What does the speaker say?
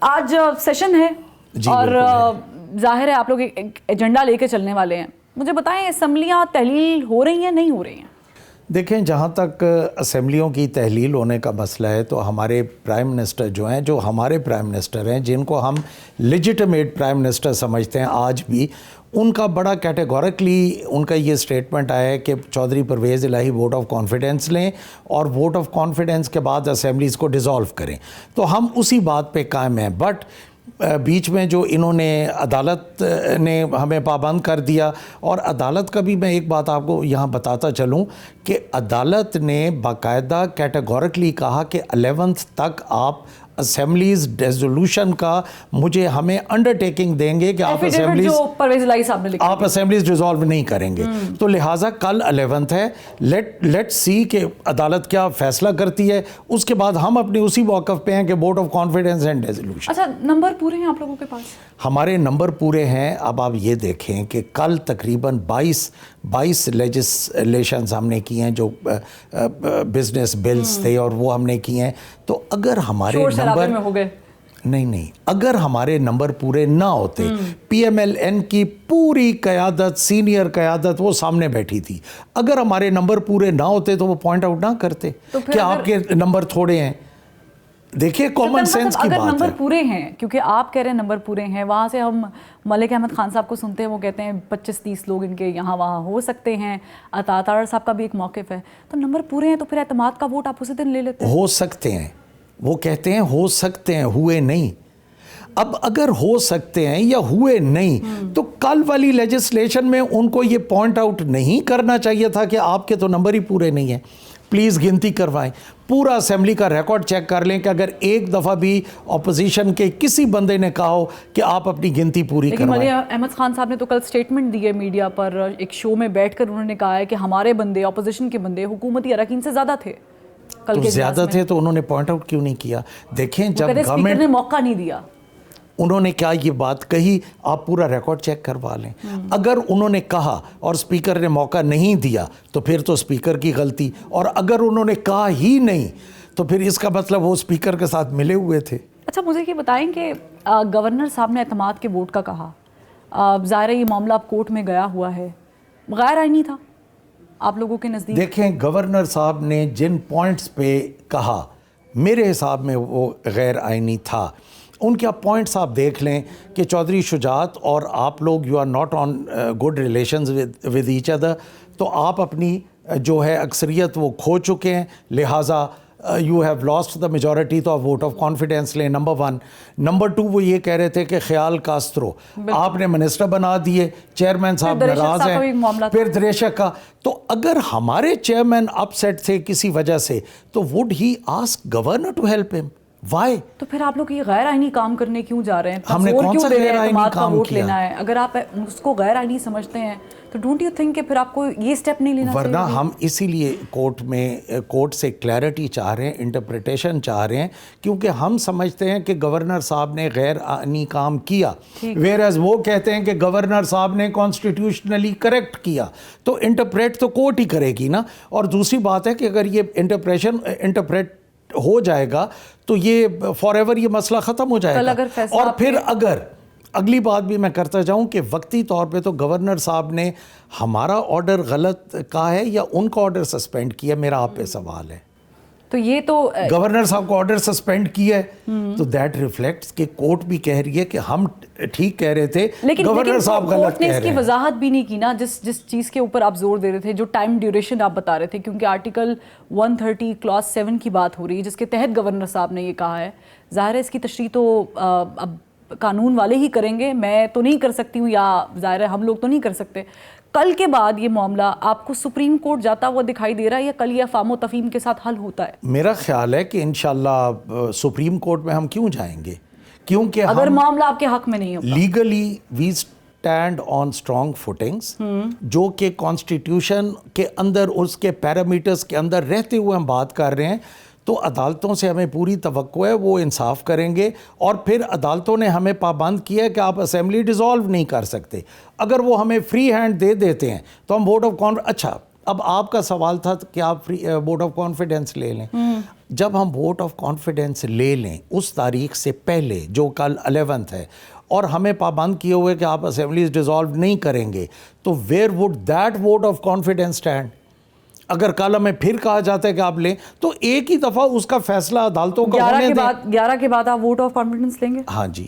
आज सेशन है और जाहिर है आप लोग एक एजेंडा लेके चलने वाले हैं। मुझे बताएं, असेंबलियां तहलील हो रही हैं, नहीं हो रही हैं? देखें, जहाँ तक असेंबलियों की तहलील होने का मसला है तो हमारे प्राइम मिनिस्टर जो हैं, जो हमारे प्राइम मिनिस्टर हैं, जिनको हम लेजिटिमेट प्राइम मिनिस्टर समझते हैं आज भी, उनका बड़ा कैटेगोरिकली उनका ये स्टेटमेंट आया है कि चौधरी परवेज़ इलाही वोट ऑफ कॉन्फिडेंस लें और वोट ऑफ कॉन्फिडेंस के बाद असेंबलीज़ को डिज़ोल्व करें। तो हम उसी बात पे कायम हैं। बट बीच में जो इन्होंने अदालत ने हमें पाबंद कर दिया, और अदालत का भी मैं एक बात आपको यहाँ बताता चलूँ कि अदालत ने बाकायदा कैटेगोरिकली कहा कि 11th तक आप असेंबलीज रेजोल्यूशन का हमें अंडरटेकिंग देंगे कि आप असेंबलीज डिसॉल्व नहीं करेंगे। तो लिहाजा कल 11th है, लेट सी कि अदालत क्या फैसला करती है, उसके बाद हम अपने उसी मौक़िफ़ पे हैं कि vote of confidence and resolution. अच्छा, नंबर पूरे हैं आप लोगों के पास? हमारे नंबर पूरे हैं। अब आप ये देखें कि कल तकरीबन 22 लेजिस्लेशंस हमने की हैं, जो बिजनेस बिल्स थे, और वो हमने किए हैं। तो अगर हमारे नंबर में हो गए, नहीं, अगर हमारे नंबर पूरे ना होते, PMLN की पूरी क़यादत, सीनियर क़यादत वो सामने बैठी थी, अगर हमारे नंबर पूरे ना होते तो वो पॉइंट आउट ना करते कि आपके नंबर थोड़े हैं। देखिए, कॉमन सेंस की बात है। नंबर पूरे हैं, क्योंकि आप कह रहे हैं नंबर पूरे हैं, वहाँ से हम मलिक अहमद खान साहब को सुनते हैं, वो कहते हैं 25-30 लोग इनके यहाँ वहाँ हो सकते हैं। अतातार साहब का भी एक मौक़िफ़ है। तो नंबर पूरे हैं तो फिर एतमाद का वोट आप उसी दिन ले लेते हैं। हो सकते हैं, वो कहते हैं हो सकते हैं, हुए नहीं। अब अगर हो सकते हैं या हुए नहीं, तो कल वाली लेजिस्लेशन में उनको ये पॉइंट आउट नहीं करना चाहिए था कि आपके तो नंबर ही पूरे नहीं हैं। प्लीज़ गिनती करवाएं, पूरा असेंबली का रिकॉर्ड चेक कर लें कि अगर एक दफ़ा भी अपोजिशन के किसी बंदे ने कहा हो कि आप अपनी गिनती पूरी करवाएं। मलिक अहमद खान साहब ने तो कल स्टेटमेंट दी है मीडिया पर, एक शो में बैठकर उन्होंने कहा है कि हमारे बंदे, अपोजिशन के बंदे हुकूमती अरकान से ज़्यादा थे। तो ज़्यादा थे तो उन्होंने पॉइंट आउट क्यों नहीं किया? देखें, जब गवर्नमेंट ने मौका नहीं दिया, उन्होंने क्या ये बात कही, आप पूरा रिकॉर्ड चेक करवा लें। अगर उन्होंने कहा और स्पीकर ने मौका नहीं दिया तो फिर तो स्पीकर की गलती, और अगर उन्होंने कहा ही नहीं तो फिर इसका मतलब वो स्पीकर के साथ मिले हुए थे। अच्छा, मुझे ये बताएं कि गवर्नर साहब ने एतमाद के वोट का कहा, ज़ाहिर है ये मामला अब कोर्ट में गया हुआ है, गैर आईनी था आप लोगों के नज़दीक? देखें, गवर्नर साहब ने जिन पॉइंट्स पे कहा, मेरे हिसाब में वो गैर आईनी था। उनके आप पॉइंट्स आप देख लें कि चौधरी शुजात और आप लोग you are not on good relations with each other, तो आप अपनी जो है अक्सरियत वो खो चुके हैं, लिहाजा you have lost the majority, तो आप वोट ऑफ कॉन्फिडेंस लें, नंबर 1। नंबर 2, वो ये कह रहे थे कि ख्याल कास्त्रो आपने मिनिस्टर बना दिए, चेयरमैन साहब नाराज़ हैं, फिर दरेशक का। तो अगर हमारे चेयरमैन अपसेट थे किसी वजह से, तो would he ask governor to help him? Why? तो फिर आप लोग ये गैर आईनी काम करने क्यों जा रहे हैं? हमने कौन सा गैर आईनी काम वोट किया? लेना है, अगर आप उसको गैर आईनी समझते हैं तो डोंट यू थिंक कि फिर आपको ये स्टेप नहीं लेना चाहिए? वरना हम इसीलिए कोर्ट से क्लैरिटी चाह रहे हैं, इंटरप्रिटेशन चाह रहे हैं, क्योंकि हम समझते हैं कि गवर्नर साहब ने गैर आईनी काम किया, वेयरएज वो कहते हैं कि गवर्नर साहब ने कॉन्स्टिट्यूशनली करेक्ट किया। तो इंटरप्रेट तो कोर्ट ही करेगी ना। और दूसरी बात है कि अगर ये इंटरप्रेट हो जाएगा तो ये फॉरएवर ये मसला ख़त्म हो जाएगा। और फिर अगर अगली बात भी मैं करता जाऊं कि वक्ती तौर पे तो गवर्नर साहब ने हमारा ऑर्डर गलत कहा है या उनका ऑर्डर सस्पेंड किया, मेरा आप पे सवाल है। तो ये तो गवर्नर साहब को ऑर्डर सस्पेंड किया है, तो दैट रिफ्लेक्ट्स कि कोर्ट भी कह रही है कि हम ठीक कह रहे थे, गवर्नर साहब गलत कह रहे हैं। इसकी वजाहत भी नहीं की ना, जिस चीज़ के ऊपर आप जोर दे रहे थे, जो टाइम ड्यूरेशन आप बता रहे थे, क्योंकि आर्टिकल 130 क्लॉज 7 की बात हो रही है, जिसके तहत गवर्नर साहब ने ये कहा है। ज़ाहिर है इसकी तशरीह तो अब कानून वाले ही करेंगे, मैं तो नहीं कर सकती हूँ, या ज़ाहिर है हम लोग तो नहीं कर सकते। कल के बाद ये मामला आपको सुप्रीम कोर्ट जाता हुआ दिखाई दे रहा है, या कल ये अफ़ाम तफ़हीम के साथ हल होता है? मेरा ख्याल है कि इंशाल्लाह सुप्रीम कोर्ट में हम क्यों जाएंगे, क्योंकि अगर मामला आपके हक में नहीं होता। Legally we stand on strong footings, जो कि कॉन्स्टिट्यूशन के अंदर, उसके पैरामीटर्स के अंदर रहते हुए हम बात कर रहे हैं। तो अदालतों से हमें पूरी तवक्को है वो इंसाफ करेंगे। और फिर अदालतों ने हमें पाबंद किया है कि आप असेंबली डिसॉल्व नहीं कर सकते। अगर वो हमें फ्री हैंड दे देते हैं तो हम वोट ऑफ कॉन्फिडेंस, अच्छा अब आपका सवाल था कि आप वोट ऑफ कॉन्फिडेंस ले लें। जब हम वोट ऑफ कॉन्फिडेंस ले लें उस तारीख से पहले, जो कल 11th है, और हमें पाबंद किए हुए कि आप असेंबलीज डिसॉल्व नहीं करेंगे, तो where would that vote of confidence stand? अगर कल हमें फिर कहा जाता है कि आप लें, तो एक ही दफा उसका फैसला अदालतों का होने दें। 11 के बाद आप वोट ऑफ कॉन्फिडेंस लेंगे? हाँ जी,